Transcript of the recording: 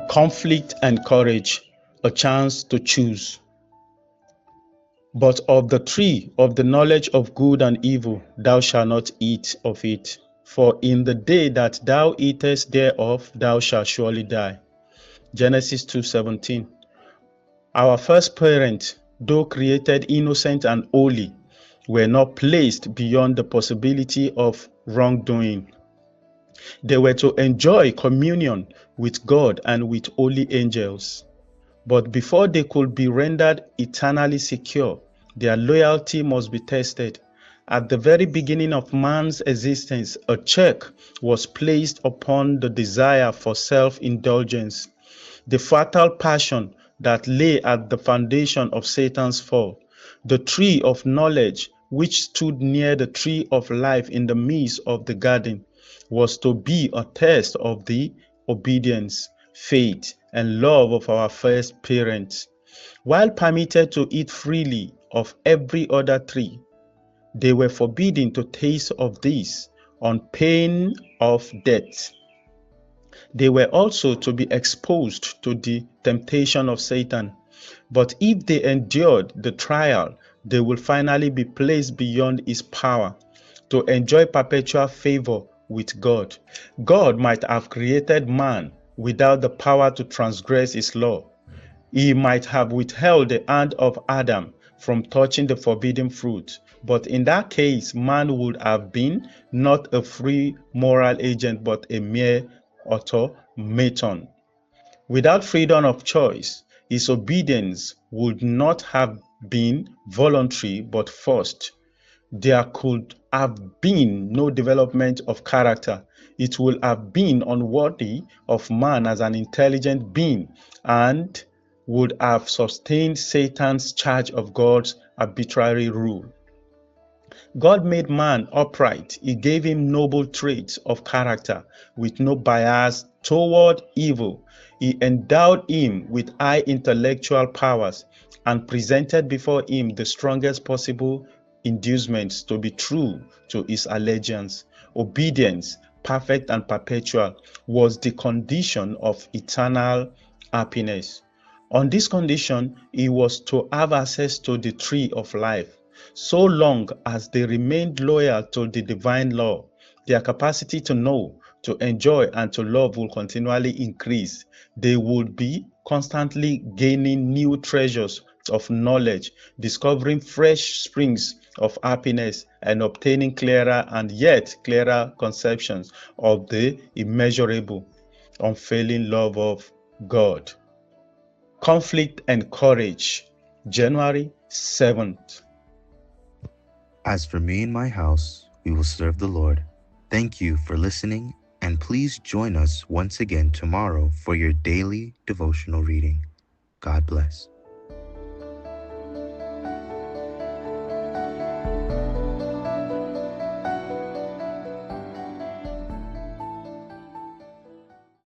Conflict and courage, a chance to choose. But of the tree of the knowledge of good and evil thou shalt not eat of it, for in the day that thou eatest thereof thou shalt surely die. Genesis 2:17. Our first parents, though created innocent and holy, were not placed beyond the possibility of wrongdoing. They were to enjoy communion with God and with holy angels. But before they could be rendered eternally secure, their loyalty must be tested. At the very beginning of man's existence, a check was placed upon the desire for self-indulgence, the fatal passion that lay at the foundation of Satan's fall. The tree of knowledge, which stood near the tree of life in the midst of the garden, was to be a test of the obedience, faith, and love of our first parents. While permitted to eat freely of every other tree, they were forbidden to taste of this on pain of death. They were also to be exposed to the temptation of Satan. But if they endured the trial, they will finally be placed beyond his power to enjoy perpetual favor with God. God might have created man without the power to transgress his law. He might have withheld the hand of Adam from touching the forbidden fruit, but in that case, man would have been not a free moral agent, but a mere automaton. Without freedom of choice, his obedience would not have been voluntary but forced. There could have been no development of character. It would have been unworthy of man as an intelligent being and would have sustained Satan's charge of God's arbitrary rule. God made man upright. He gave him noble traits of character with no bias toward evil. He endowed him with high intellectual powers and presented before him the strongest possible inducements to be true to his allegiance. Obedience, perfect and perpetual, was the condition of eternal happiness. On this condition, he was to have access to the tree of life. So long as they remained loyal to the divine law, their capacity to know, to enjoy, and to love will continually increase. They would be constantly gaining new treasures of knowledge, discovering fresh springs of happiness, and obtaining clearer and yet clearer conceptions of the immeasurable, unfailing love of God. Conflict and Courage, January 7th. As for me and my house, we will serve the Lord. Thank you for listening, and please join us once again tomorrow for your daily devotional reading. God bless.